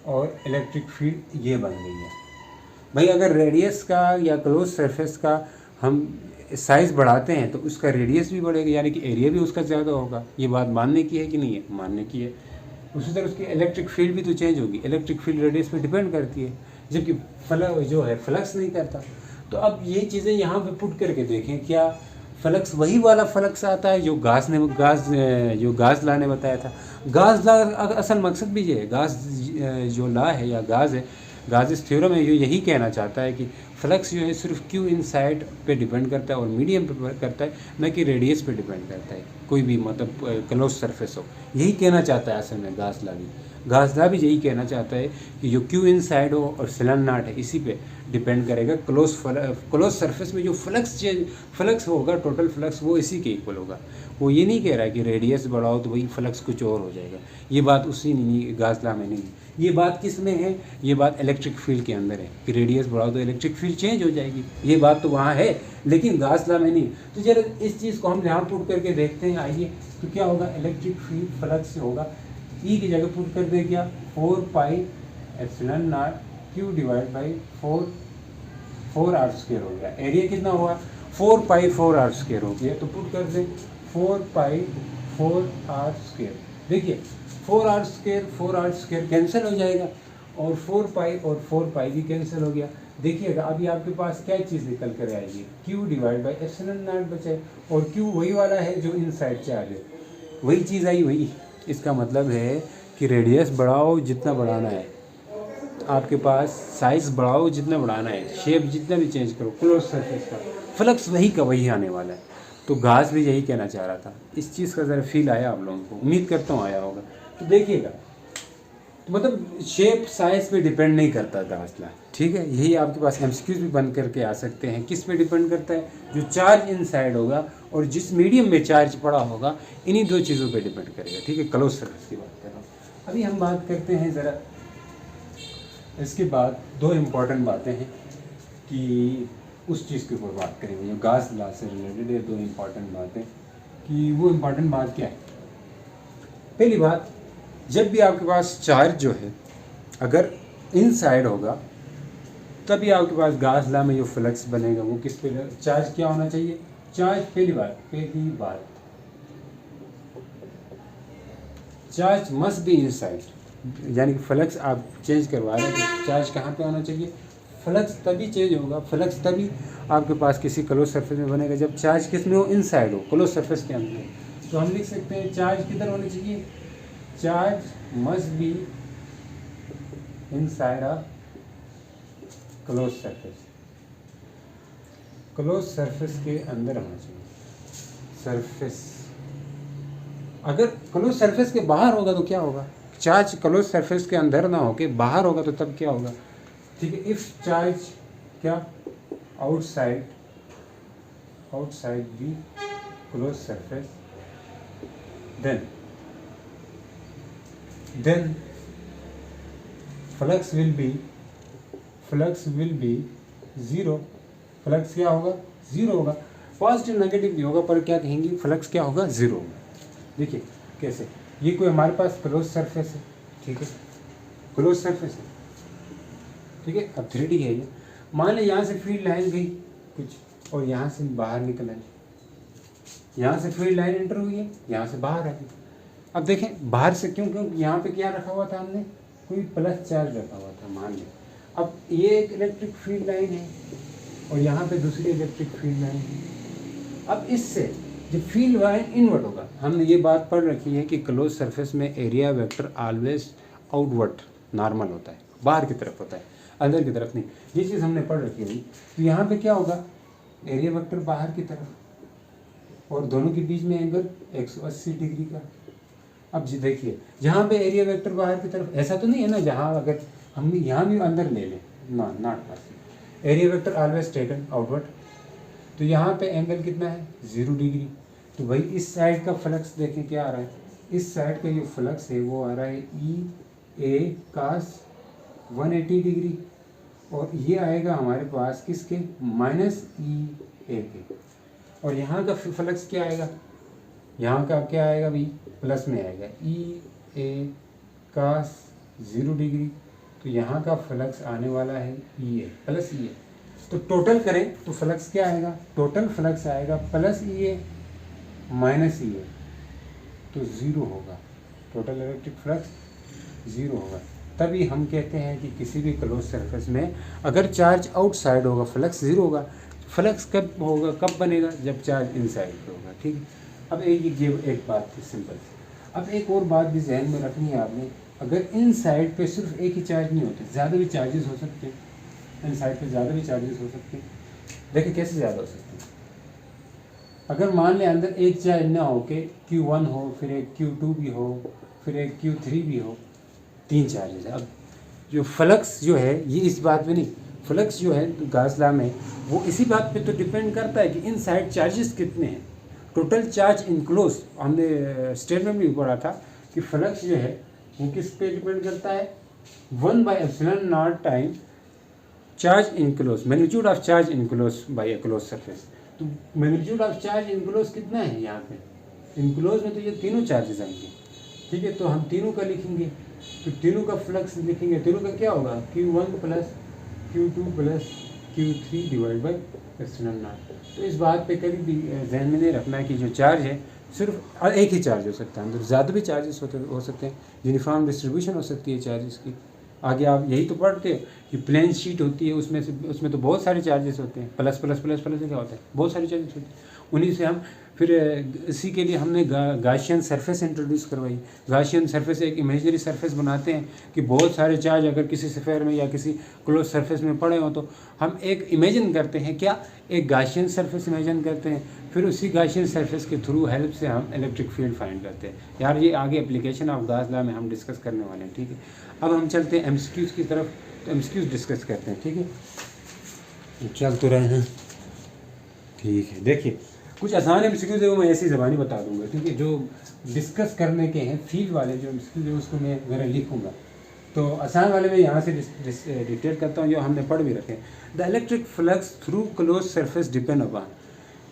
और इलेक्ट्रिक फील्ड ये बन गई है। भाई अगर रेडियस का या क्लोज सरफेस का हम साइज़ बढ़ाते हैं तो उसका रेडियस भी बढ़ेगा, यानी कि एरिया भी उसका ज़्यादा होगा। ये बात मानने की है कि नहीं है, मानने की है। उसी तरह उसकी इलेक्ट्रिक फील्ड भी तो चेंज होगी, इलेक्ट्रिक फील्ड रेडियस पे डिपेंड करती है, जबकि जो है फ्लक्स नहीं करता। तो अब ये चीज़ें यहाँ पे पुट करके देखें, क्या फ्लक्स वही वाला फ्लक्स आता है जो गाज ला ने बताया था। गाज ला असल मकसद भी ये है, गाज जो ला है या गाज है, गाजिस थ्योरम है, ये यही कहना चाहता है कि फ्लक्स जो है सिर्फ क्यू इनसाइड पे डिपेंड करता है और मीडियम पे करता है, न कि रेडियस पे डिपेंड करता है, कोई भी मतलब क्लोज सरफेस हो। यही कहना चाहता है असल में गाजला भी यही कहना चाहता है कि जो क्यू इनसाइड हो और सिलन नाट है इसी पे डिपेंड करेगा। क्लोज सरफेस में जो फ्लक्स होगा, टोटल फ्लक्स, वो इसी के इक्वल होगा। वो ये नहीं कह रहा है कि रेडियस बढ़ाओ तो वही फ्लक्स कुछ और हो जाएगा। ये बात उसी गाजला में नहीं, ये बात किस में है, ये बात इलेक्ट्रिक फील्ड के अंदर है कि रेडियस बढ़ाओ तो इलेक्ट्रिक फील्ड चेंज हो जाएगी। ये बात तो वहाँ है, लेकिन गाजला में नहीं। तो जरा इस चीज़ को हम यहाँ पुट करके देखते हैं, आइए। तो क्या होगा, इलेक्ट्रिक फील्ड फ्लक्स होगा, ई की जगह पुट कर दे क्या, 4 pi epsilon naught Q divide by 4 R square हो गया। एरिया कितना हुआ, 4 पाई 4 आर स्क्वायर हो गया। तो पुट कर दे 4 पाई 4 आर स्क्वायर। देखिए 4 आर स्क्वायर कैंसिल हो जाएगा और 4 पाई भी कैंसिल हो गया। देखिएगा अभी आपके पास क्या चीज़ निकल कर आएगी, Q divide by epsilon not बचे, और क्यू वही वाला है जो इनसाइड चार्ज है, वही चीज़ आई वही। इसका मतलब है कि रेडियस बढ़ाओ जितना बढ़ाना है, आपके पास साइज़ बढ़ाओ जितना बढ़ाना है, शेप जितना भी चेंज करो, क्लोज सरफेस का फ्लक्स वही का वही आने वाला है। तो गाज भी यही कहना चाह रहा था। इस चीज़ का ज़रा फील आया आप लोगों को, उम्मीद करता हूँ आया होगा। तो देखिएगा, तो मतलब शेप साइज पे डिपेंड नहीं करता गाजला, ठीक है। यही आपके पास एमसीक्यूज भी बन करके आ सकते हैं। किस पे डिपेंड करता है, जो चार्ज इनसाइड होगा और जिस मीडियम में चार्ज पड़ा होगा, इन्हीं दो चीज़ों पे डिपेंड करेगा, ठीक है। क्लोज सरफेस की बात कर रहा हूँ। अभी हम बात करते हैं ज़रा, इसके बाद 2 इम्पॉर्टेंट बातें हैं कि उस चीज़ के ऊपर बात करेंगे जो गाज ला से रिलेटेड है। 2 इम्पॉर्टेंट बातें कि वो इम्पॉर्टेंट बात क्या है। पहली बात, जब भी आपके पास चार्ज जो है अगर इनसाइड होगा, तभी आपके पास गाज ला में जो फ्लक्स बनेगा वो किस पे, चार्ज क्या होना चाहिए, चार्ज पहली बात चार्ज मस्ट बी इनसाइड, यानी कि फ्लक्स आप चेंज करवा रहे हैं तो चार्ज कहाँ पे होना चाहिए, फ्लक्स तभी चेंज होगा, फ्लक्स तभी आपके पास किसी क्लोज सरफेस में बनेगा जब चार्ज किस में हो, इनसाइड हो, क्लोज सरफेस के अंदर। तो हम लिख सकते हैं चार्ज किधर होना चाहिए, charge must be inside a close surface, close surface के अंदर होना चाहिए। सरफेस अगर क्लोज सरफेस के बाहर होगा तो क्या होगा, चार्ज क्लोज सरफेस के अंदर ना होके बाहर होगा तो तब क्या होगा, ठीक है। इफ चार्ज क्या outside the close surface, then flux will be zero. Flux क्या होगा, ज़ीरो होगा। पॉजिटिव नेगेटिव भी होगा पर क्या कहेंगे, फ्लक्स क्या होगा, ज़ीरो होगा। देखिए कैसे, ये कोई हमारे पास क्लोज सरफेस है, ठीक है, क्लोज सरफेस है, ठीक है। अब 3D है ये, मान लें यहाँ से फील्ड लाइन गई कुछ और यहाँ से बाहर निकल आई, यहाँ से फील्ड लाइन एंटर हुई है, यहाँ से बाहर आ गई। अब देखें बाहर से क्यों यहाँ पे क्या रखा हुआ था हमने, कोई प्लस चार्ज रखा हुआ था मान लें। अब ये एक इलेक्ट्रिक फील्ड लाइन है और यहाँ पे दूसरी इलेक्ट्रिक फील्ड लाइन है। अब इससे जब फील्ड लाइन इनवर्ट होगा, हमने ये बात पढ़ रखी है कि क्लोज सरफेस में area vector always outward normal होता है, बाहर की तरफ होता है, अंदर की तरफ नहीं। ये चीज़ हमने पढ़ रखी है। तो यहाँ पे क्या होगा, एरिया वेक्टर बाहर की तरफ और दोनों के बीच में एंगल 180 डिग्री का। अब जी देखिए, जहाँ पे एरिया वेक्टर बाहर की तरफ, ऐसा तो नहीं है ना जहाँ अगर हम यहाँ भी अंदर ले लें, not possible, area vector always taken outward. तो यहाँ पे एंगल कितना है, 0 डिग्री। तो भाई इस साइड का फ्लक्स देखें क्या आ रहा है, इस साइड का जो फ्लक्स है वो आ रहा है E A cos 180 डिग्री, और ये आएगा हमारे पास किसके, -E A के। और यहाँ का फ्लक्स क्या आएगा, यहाँ का क्या आएगा भाई, प्लस में आएगा, E A cos 0 डिग्री। तो यहाँ का फ्लक्स आने वाला है E A plus E A। तो टोटल करें तो फ्लक्स क्या आएगा, टोटल फ्लक्स आएगा plus E A minus E A, तो 0 होगा, टोटल इलेक्ट्रिक फ्लक्स 0 होगा। तभी हम कहते हैं कि किसी भी क्लोज सरफेस में अगर चार्ज आउटसाइड होगा फ्लक्स 0 होगा। फ्लक्स कब होगा, कब बनेगा, जब चार्ज इनसाइड पे होगा। ठीक है, अब एक बात थी सिंपल सी। अब एक और बात भी जहन में रखनी है आपने, अगर इनसाइड पे सिर्फ एक ही चार्ज नहीं होते, ज़्यादा भी चार्जेस हो सकते हैं। इनसाइड पे ज़्यादा भी चार्जेस हो सकते हैं। देखिए कैसे ज़्यादा हो सकते हैं। अगर मान लें अंदर एक चार्ज ना हो के Q1 हो, फिर एक Q2 भी हो, फिर एक Q3 भी हो, 3 चार्जेस है। अब जो फ्लक्स जो है ये इस बात पे नहीं, फ्लक्स जो है गॉस लॉ में वो इसी बात पे तो डिपेंड करता है कि इनसाइड चार्जेस कितने हैं, टोटल चार्ज इनक्लोज। हमने स्टेटमेंट में भी पढ़ा था कि फ्लक्स जो है वो किस पे डिपेंड करता है, 1/ε0 time charge enclose, magnitude of charge enclose by a close surface. तो मैग्नीट्यूड ऑफ चार्ज इनक्लोज कितना है यहाँ पे, इनक्लोज में तो ये तीनों चार्जेस आएंगे। ठीक है, तो हम तीनों का लिखेंगे, तो तीनों का फ्लक्स लिखेंगे, तीनों का क्या होगा, Q1 plus Q2 plus Q3 divide by ε0। तो इस बात पे कभी भी जहन में नहीं रखना है कि जो चार्ज है सिर्फ एक ही चार्ज हो सकता है, अंदर ज़्यादा भी चार्जेस हो सकते हैं, यूनिफॉर्म डिस्ट्रीब्यूशन हो सकती है चार्जेस की। आगे आप यही तो पढ़ते हो कि प्लेन शीट होती है, उसमें तो बहुत सारे चार्जेस होते हैं, प्लस प्लस प्लस प्लस क्या होता है, बहुत सारे चार्जेस होते हैं। उन्हीं से हम फिर इसी के लिए हमने गाशियन सरफेस इंट्रोड्यूस करवाई। गाशियन सरफेस एक इमेजनरी सरफेस बनाते हैं कि बहुत सारे चार्ज अगर किसी स्फीयर में या किसी क्लोज सरफेस में पड़े हो तो हम एक इमेजिन करते हैं, क्या, एक गाशियन सरफेस इमेजिन करते हैं, फिर उसी गाशियन सरफेस के थ्रू हेल्प से हम इलेक्ट्रिक फील्ड फाइंड करते हैं। यार ये आगे एप्लीकेशन ऑफ गॉस लॉ में हम डिस्कस करने वाले हैं। ठीक है, अब हम चलते हैं एमसीक्यूज़ की तरफ, तो एमसीक्यूज़ डिस्कस करते हैं। ठीक है, चल तो रहे हैं। ठीक है, देखिए कुछ आसान एमसीक्यूज़ है वो मैं ऐसी ज़बानी बता दूंगा। ठीक है, जो डिस्कस करने के हैं फील्ड वाले जो एमसीक्यूज़ है उसको मैं ज़रा लिखूँगा, तो आसान वाले में यहाँ से डिटेल करता हूँ जो हमने पढ़ भी रखे। The electric flux through close surface depend upon,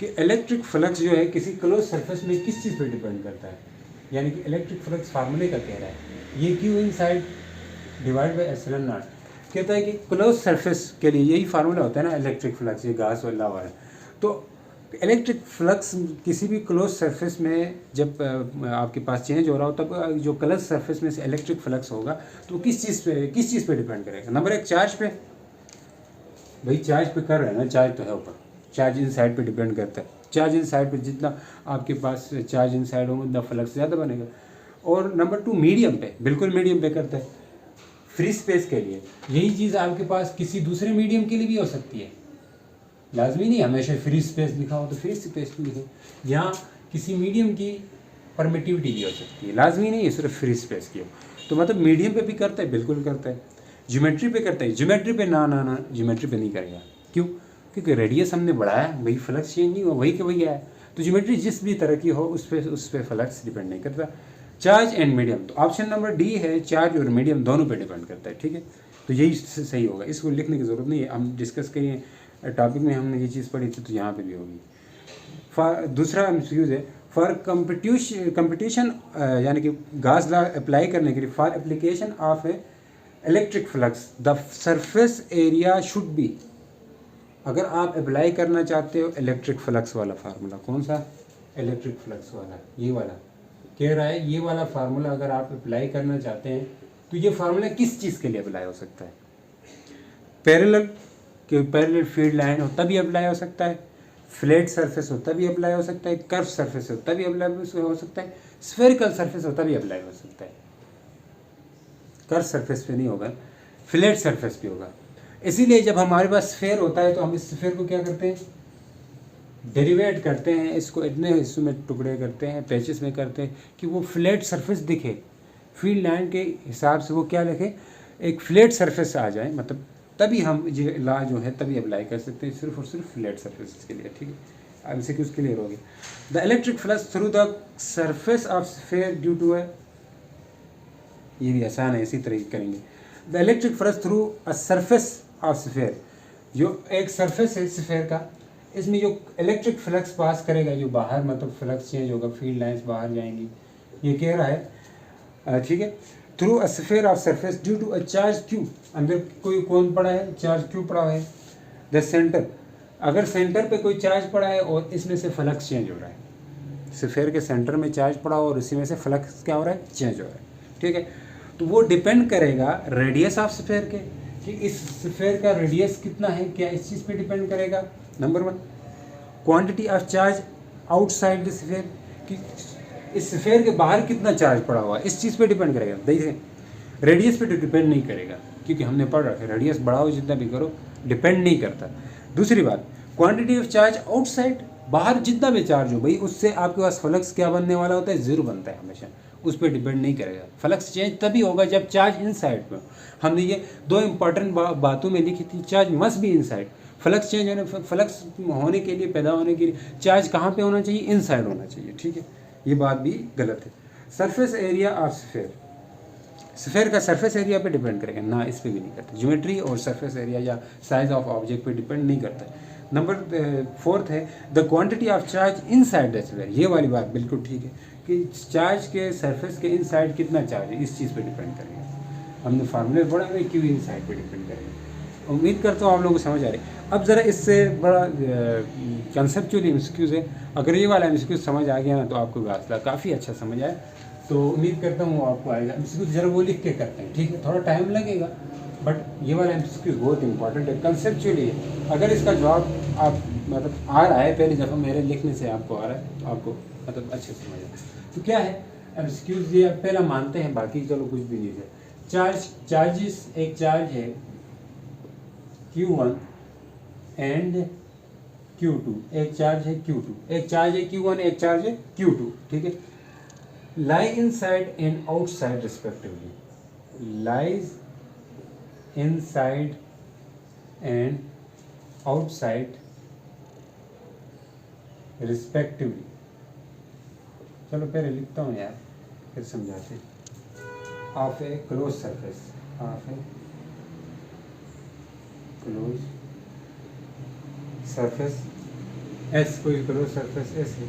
कि इलेक्ट्रिक फ्लक्स जो है किसी क्लोज सरफेस में किस चीज़ पर डिपेंड करता है, यानी कि इलेक्ट्रिक फ्लक्स फार्मूले का कह रहा है ये Q इनसाइड डिवाइड बाई ε0। कहता है कि क्लोज सरफेस के लिए यही फार्मूला होता है ना इलेक्ट्रिक फ्लक्स, ये गॉस लॉ वाला। तो इलेक्ट्रिक फ्लक्स किसी भी क्लोज सरफेस में जब आपके पास चेंज हो रहा हो तब जो क्लोज सरफेस में से इलेक्ट्रिक फ्लक्स होगा तो किस चीज़ पे डिपेंड करेगा। नंबर एक, चार्ज पे। भाई चार्ज पे कर रहे हैं ना, चार्ज तो है ऊपर, चार्ज इन साइड पे डिपेंड करता है। चार्ज इन साइड पे जितना आपके पास चार्ज इन साइड होगा उतना फ्लक्स ज़्यादा बनेगा। और नंबर 2, मीडियम पे, बिल्कुल मीडियम पे करता है फ्री स्पेस के लिए। यही चीज़ आपके पास किसी दूसरे मीडियम के लिए भी हो सकती है, लाजमी नहीं हमेशा फ्री स्पेस लिखा हो तो फ्री स्पेस भी लिखे, यहाँ किसी मीडियम की परमिटिविटी भी हो सकती है, लाजमी नहीं है सिर्फ फ्री स्पेस की हो। तो मतलब मीडियम पे भी करता है, बिल्कुल करता है। ज्योमेट्री पे करता है, ज्योमेट्री पे ना ज्योमेट्री पे नहीं करेगा। क्यों? क्योंकि रेडियस हमने बढ़ाया, वही फ्लक्स चेंज नहीं हुआ, वही के वही आया। तो ज्योमेट्री जिस भी तरह की हो उस पर फ्लक्स डिपेंड नहीं करता। चार्ज एंड मीडियम, तो ऑप्शन नंबर डी है, चार्ज और मीडियम दोनों पे डिपेंड करता है। ठीक है, तो यही सही होगा, इसको लिखने की ज़रूरत नहीं है, हम डिस्कस करिए टॉपिक में हमने ये चीज़ पढ़ी थी तो यहाँ पे भी होगी। दूसरा एमसीक्यूज है, फॉर कंपटीशन यानी कि गॉस लॉ अप्लाई करने के लिए, for application of A electric flux the surface area should be. अगर आप अप्लाई करना चाहते हो इलेक्ट्रिक फ्लक्स वाला फार्मूला, कौन सा, इलेक्ट्रिक फ्लक्स वाला, ये वाला कह रहा है, ये वाला फार्मूला अगर आप अप्लाई करना चाहते हैं तो ये फार्मूला किस चीज़ के लिए अप्लाई हो सकता है, पैरेलल कि पैरेलल फील्ड लाइन हो तभी अप्लाई हो सकता है, फ्लैट सरफेस हो तभी अप्लाई हो सकता है, कर्व सरफेस हो तभी अप्लाई हो सकता है, स्फेरिकल सरफेस हो तभी अप्लाई हो सकता है। कर्व सरफेस पे नहीं होगा, फ्लैट सरफेस पे होगा। इसीलिए जब हमारे पास स्फेयर होता है तो हम इस स्फेयर को क्या करते हैं, डेरिवेट करते हैं, इसको इतने हिस्सों में टुकड़े करते हैं, पैचेस में करते हैं कि वो फ्लैट सरफेस दिखे, फील्ड लाइन के हिसाब से वो क्या लिखे, एक फ्लैट सरफेस आ जाए, मतलब तभी हम ये लॉ जो है तभी अप्लाई कर सकते हैं, सिर्फ और सिर्फ फ्लैट सरफेस के लिए। ठीक है, अब इसे क्यों क्लियर हो गया। The electric flux through the surface of sphere due to है, ये भी आसान है, इसी तरीके करेंगे। The electric flux through a surface of sphere, जो एक सरफेस है स्फेयर का, इसमें जो इलेक्ट्रिक फ्लक्स पास करेगा, जो बाहर मतलब फ्लक्स चेंज होगा, फील्ड लाइंस बाहर जाएंगी, ये कह रहा है। ठीक है, through a sphere of surface due to a charge Q, अंदर कोई कौन पड़ा है, चार्ज Q पड़ा है। द सेंटर, अगर सेंटर पे कोई चार्ज पड़ा है और इसमें से फ्लक्स चेंज हो रहा है, स्फीयर के सेंटर में चार्ज पड़ा हो और इसी में से फ्लक्स क्या हो रहा है, चेंज हो रहा है। ठीक है, तो वो डिपेंड करेगा रेडियस ऑफ स्फीयर के, कि इस स्फीयर का रेडियस कितना है, क्या इस चीज़ पे डिपेंड करेगा, number 1, quantity of charge outside the sphere, कि इस स्फीयर के बाहर कितना चार्ज पड़ा हुआ है, इस चीज़ पे डिपेंड करेगा। देखिए रेडियस पे डिपेंड नहीं करेगा, क्योंकि हमने पढ़ रखा है रेडियस बढ़ाओ जितना भी करो डिपेंड नहीं करता। दूसरी बात, क्वांटिटी ऑफ चार्ज आउटसाइड, बाहर जितना भी चार्ज हो भाई उससे आपके पास फ्लक्स क्या बनने वाला होता है, जीरो बनता है हमेशा, उस पर डिपेंड नहीं करेगा। फ्लक्स चेंज तभी होगा जब चार्ज इनसाइड में। हमने ये 2 इंपॉर्टेंट बातों में लिखी थी, charge must be inside. Flux change होने, फ्लक्स होने के लिए, पैदा होने के लिए चार्ज कहाँ पे होना चाहिए, इनसाइड होना चाहिए, ठीक है। ये बात भी गलत है। Surface area of sphere, sphere का सरफेस एरिया पे डिपेंड करेगा ना, इस पे भी नहीं करता। ज्योमेट्री और सरफेस एरिया या साइज ऑफ ऑब्जेक्ट पे डिपेंड नहीं करता है। नंबर 4 है the quantity of charge inside the sphere. ये वाली बात बिल्कुल ठीक है कि चार्ज के सरफेस के इनसाइड कितना चार्ज है, इस चीज़ पे डिपेंड करेगा। हमने फार्मूले पढ़ा है, क्यों इनसाइड पे डिपेंड करेगा। उम्मीद करता हूँ आप लोगों को समझ आ रही है। अब ज़रा इससे बड़ा कंसेप्चुअली एमसीक्यूज़ है, अगर ये वाला एमसीक्यूज़ समझ आ गया ना तो आपको गासला काफ़ी अच्छा समझ आए, तो उम्मीद करता हूँ आपको आएगा। एमसीक्यूज़ ज़रा वो लिख के करते हैं, ठीक है, थोड़ा टाइम लगेगा बट ये वाला एमसीक्यूज़ बहुत इंपॉर्टेंट है, कंसेप्चुअली है। अगर इसका जवाब आप मतलब आ रहा है, पहली दफ़ा मेरे लिखने से आपको आ रहा है तो आपको मतलब अच्छे से समझ आ रहा है। तो क्या है एमसीक्यूज़, ये पहला मानते हैं, बाकी चलो कुछ भी नहीं है। चार्जेस, एक चार्ज है Q1 एंड Q2, एक चार्ज है Q2, एक चार्ज है Q1, एक चार्ज है Q2, ठीक है। lie inside and outside respectively, lies inside and outside respectively। चलो पहले लिखता हूँ यार, फिर समझाते हैं। Of a close surface, of a close surface S, कोई क्लोज सरफेस एस है।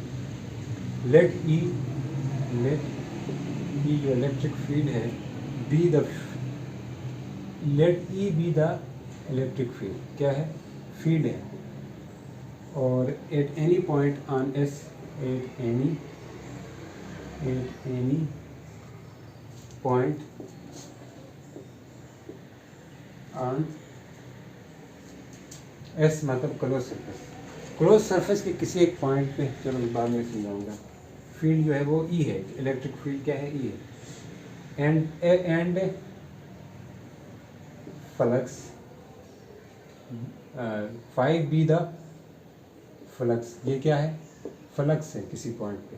लेट ई जो इलेक्ट्रिक फील्ड है be the, let E be the electric field, क्या है, फील्ड है। और at any point on S, at any point on S मतलब close surface, close surface के किसी एक पॉइंट पे, चलो बाद में समझाऊंगा। फील्ड जो है वो ई है, इलेक्ट्रिक फील्ड क्या है, ई है। And flux 5 B the flux, ये क्या है, फ्लक्स है किसी पॉइंट पे,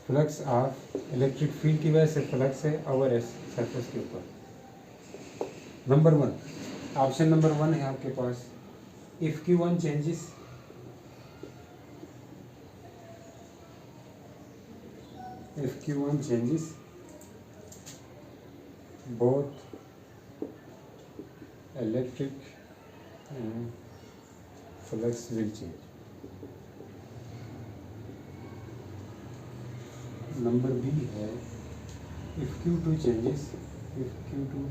फ्लक्स ऑफ इलेक्ट्रिक फील्ड की वजह से फ्लक्स है ओवर एस सरफेस के ऊपर। नंबर 1, ऑप्शन नंबर 1 है आपके पास, if Q1 changes, if Q1 changes both electric and flux will change। Number B है if Q2 changes, if Q2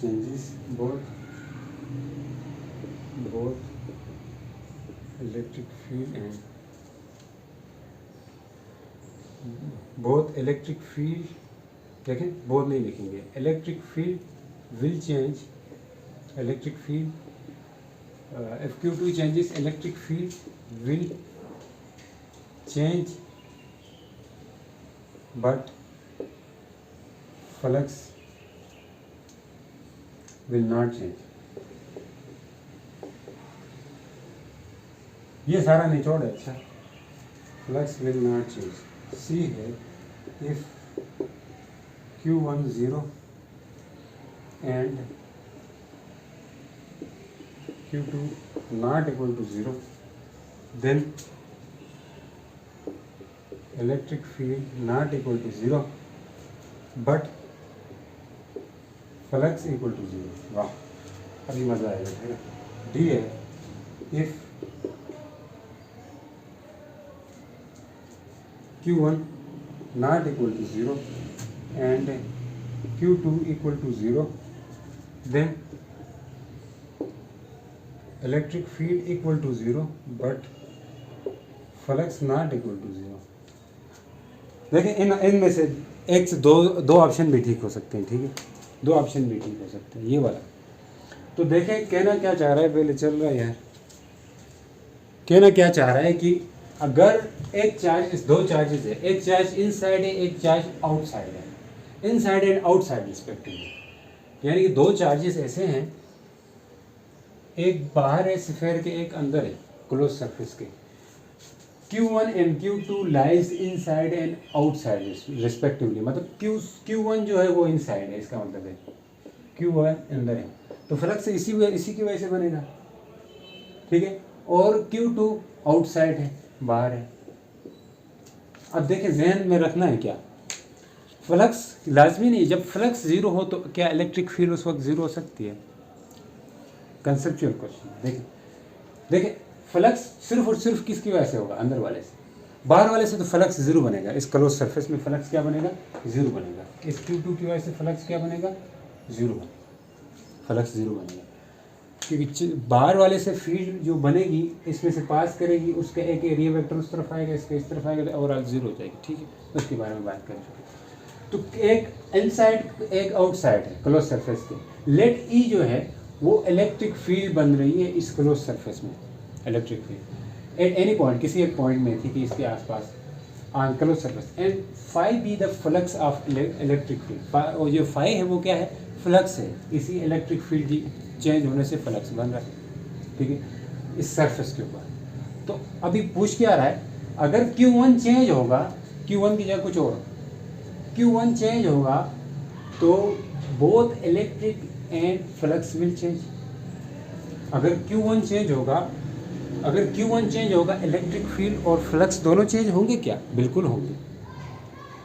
changes both electric field and both electric field, देखें both नहीं लिखेंगे, electric field will change, electric field if Q2 changes electric field will change but flux will not change. ये सारा निचोड़ है। अच्छा, flux will not change. C है if Q1 0 and Q2 not equal to 0, then electric field not equal to 0 but flux equal to 0। वाह, अभी मज़ा आएगा, ठीक है। D है if Q1 not equal to 0 and Q2 equal to 0, then electric field equal to 0 but flux not equal to 0। देखिए इनमें से एक से दो ऑप्शन भी ठीक हो सकते हैं, ठीक है, 2 ऑप्शन भी ठीक हो सकते हैं, ये वाला। तो देखें कहना क्या चाह रहा है, पहले चल रहा है यार, कहना क्या चाह रहा है कि अगर एक चार्ज, दो चार्जेस है, एक चार्ज इनसाइड है, एक चार्ज आउटसाइड है, इनसाइड एंड आउटसाइड रिस्पेक्टिवली, यानी कि दो चार्जेस ऐसे हैं, एक बाहर है स्फीयर के, एक अंदर है क्लोज सरफेस के, Q1 and Q2 lies inside and outside respectively, मतलब Q1 जो है वो इनसाइड है, इसका मतलब है Q1 अंदर है, तो फ्लक्स इसी की वजह से बनेगा, ठीक है, और Q2 आउटसाइड है, बाहर है। अब देखें जहन में रखना है क्या, फ्लक्स लाजमी नहीं, जब फ्लक्स जीरो हो तो क्या इलेक्ट्रिक फील्ड उस वक्त जीरो हो सकती है? Conceptual question. देखें फ्लक्स सिर्फ और सिर्फ किसकी वजह से होगा? अंदर वाले से। बाहर वाले से तो फ्लक्स जीरो बनेगा, इस क्लोज सरफेस में फ्लक्स क्या बनेगा? जीरो बनेगा। इस Q2 की वजह से फ्लक्स क्या बनेगा? जीरो बनेगा, फ्लक्स जीरो बनेगा, क्योंकि बाहर वाले से फील्ड जो बनेगी इसमें से पास करेगी, उसका एक एरिया वेक्टर उस तरफ आएगा, इसका इस तरफ आएगा, तो ओवरऑल जीरो हो जाएगी, ठीक है, उसके बारे में बात कर चुके। तो एक इनसाइड एक आउटसाइड है क्लोज सरफेस के, लेट ई जो है वो इलेक्ट्रिक फील्ड बन रही है इस क्लोज सरफेस में, electric field at any point, किसी एक पॉइंट में, ठीक है, इसके आसपास on close surface, and phi be the flux of electric field, और जो फाई है वो क्या है? फ्लक्स है, इसी इलेक्ट्रिक फील्ड की चेंज होने से फ्लक्स बन रहा है, ठीक है, इस सरफेस के ऊपर। तो अभी पूछ क्या रहा है, अगर Q1 चेंज होगा, Q1 की जगह कुछ और, Q1 चेंज होगा तो both electric and flux will change. अगर Q1 चेंज होगा इलेक्ट्रिक फील्ड और फ्लक्स दोनों चेंज होंगे क्या? बिल्कुल होंगे,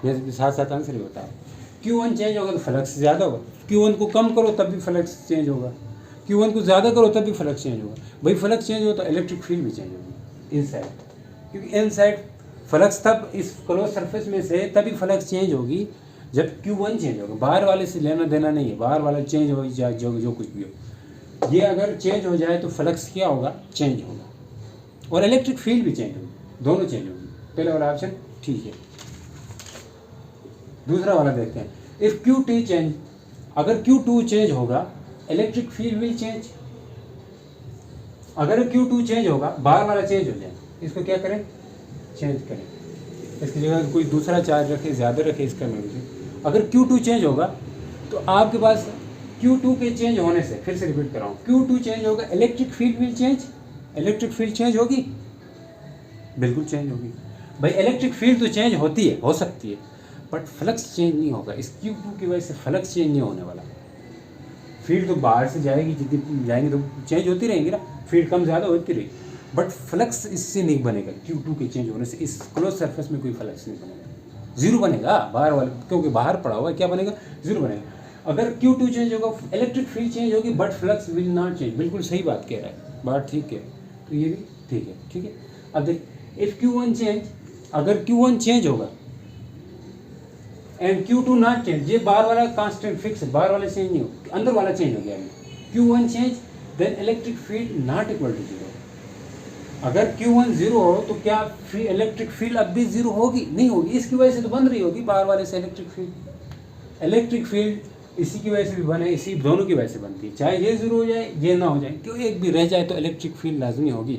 ये साथ साथ आंसर ही होता है। Q1 चेंज होगा तो फ्लक्स ज़्यादा होगा, Q1 को कम करो तब भी फ्लक्स चेंज होगा, Q1 को ज़्यादा करो तब भी फ्लक्स चेंज होगा। भाई फ्लक्स चेंज हो तो इलेक्ट्रिक फील्ड भी चेंज होगी इनसाइड, क्योंकि इनसाइड फ्लक्स तब इस क्लोज सरफेस में से तभी फ्लक्स चेंज होगी जब Q1 चेंज होगा। बाहर वाले से लेना देना नहीं है, बाहर वाला चेंज हो जाए जो कुछ भी हो, ये अगर चेंज हो जाए तो फ्लक्स क्या होगा? चेंज होगा, और इलेक्ट्रिक फील्ड भी चेंज होगी, दोनों चेंज होगी। पहले वाला ऑप्शन ठीक है। दूसरा वाला देखते हैं, इफ Q2 चेंज, अगर Q2 चेंज होगा इलेक्ट्रिक फील्ड विल चेंज। अगर Q2 चेंज होगा, बाहर वाला चेंज हो जाए, इसको क्या करें? चेंज करें, इसकी जगह कोई दूसरा चार्ज रखे, ज़्यादा रखे, इसका मैग्नीट्यूड। अगर Q2 चेंज होगा तो आपके पास Q2 के चेंज होने से, फिर से रिपीट कर रहा हूँ, Q2 चेंज होगा electric field will change. Electric field change होगी, बिल्कुल चेंज होगी। भाई इलेक्ट्रिक फील्ड तो चेंज होती है, हो सकती है, बट फ्लक्स चेंज नहीं होगा। इस Q2 की वजह से फ्लक्स चेंज नहीं होने वाला। फील्ड तो बाहर से जाएगी, जितनी जाएंगी तो चेंज होती रहेंगी ना, फील्ड कम ज़्यादा होती रहेगी, बट फ्लक्स इससे नहीं बनेगा। Q2 के चेंज होने से इस क्लोज सरफेस में कोई फ्लक्स नहीं बनेगा, जीरो बनेगा बाहर वाले, क्योंकि बाहर पड़ा हुआ है, क्या बनेगा? जीरो बनेगा। अगर Q2 चेंज होगा इलेक्ट्रिक फील्ड चेंज होगी, but flux will not change. बिल्कुल सही बात कह रहा है, बात ठीक है, तो ये भी ठीक है, ठीक है। अब देख, इफ Q1 चेंज, अगर Q1 चेंज होगा एंड Q2 नॉट चेंज, ये बाहर वाला कांस्टेंट फिक्स है, बाहर वाला चेंज नहीं हो, अंदर वाला चेंज हो गया अभी। Q1 change, then electric field not equal to zero. अगर Q1 जीरो हो तो क्या इलेक्ट्रिक फील्ड अब भी जीरो होगी? नहीं होगी, इसकी वजह से तो बन रही होगी बाहर वाले से इलेक्ट्रिक फील्ड। इलेक्ट्रिक फील्ड इसी की वजह से भी बने, इसी दोनों की वजह से बनती है, चाहे ये जीरो हो जाए ये ना हो जाए, क्यों एक भी रह जाए तो इलेक्ट्रिक फील्ड लाजमी होगी।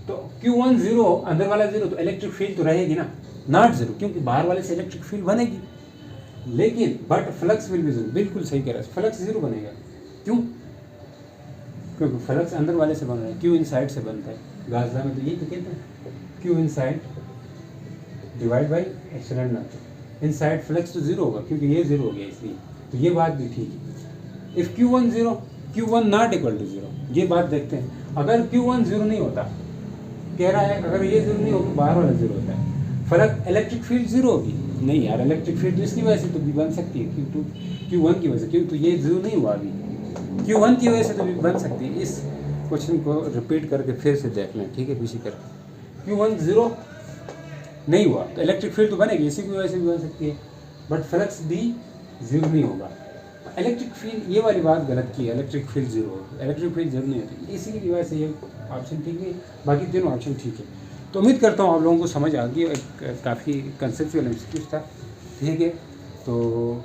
तो Q1 जीरो, अंदर वाला जीरो, तो इलेक्ट्रिक फील्ड तो रहेगी ना, नॉट जीरो, क्योंकि बाहर वाले से इलेक्ट्रिक फील्ड बनेगी, लेकिन but flux will be zero. बिल्कुल सही कह रहा है, फ्लक्स जीरो बनेगा। क्यों? क्योंकि फ्लक्स अंदर वाले से बन रहा है, Q इनसाइड से बनता है। गाजला में तो यही तो कहते हैं, Q inside divide by epsilon not. Inside flux तो जीरो होगा, क्योंकि ये जीरो हो गया इसलिए, तो ये बात भी ठीक है। If Q1 zero, Q1 not equal to zero, ये बात देखते हैं। अगर Q1 जीरो नहीं होता, कह रहा है अगर ये जीरो नहीं होगा, बाहर वाला जीरो होता है, फर्क इलेक्ट्रिक फील्ड जीरो होगी। नहीं यार, इलेक्ट्रिक फील्ड इसकी वजह से तो भी बन सकती है, Q1 की वजह से, क्योंकि तो ये जीरो नहीं हुआ अभी, Q1 की वजह से तो भी बन सकती है। इस क्वेश्चन को रिपीट करके फिर से देख लें, ठीक है, पीछे कर। Q1 जीरो नहीं हुआ तो इलेक्ट्रिक फील्ड तो बनेगी, इसी की वजह से भी बन सकती है, बट फ्लक्स भी जीरो नहीं होगा। इलेक्ट्रिक फील्ड, ये वाली बात गलत की है, इलेक्ट्रिक फील्ड जीरो होगा, इलेक्ट्रिक फील्ड जीरो नहीं होती, इसी की वजह से ये ऑप्शन ठीक है, बाकी तीनों ऑप्शन ठीक है। तो उम्मीद करता हूँ आप लोगों को समझ आ गई, एक काफ़ी कंसेप्चुअल इंस्टीट्यूट था, ठीक है। तो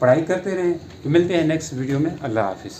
पढ़ाई करते रहें, तो मिलते हैं नेक्स्ट वीडियो में। अल्लाह हाफिज़।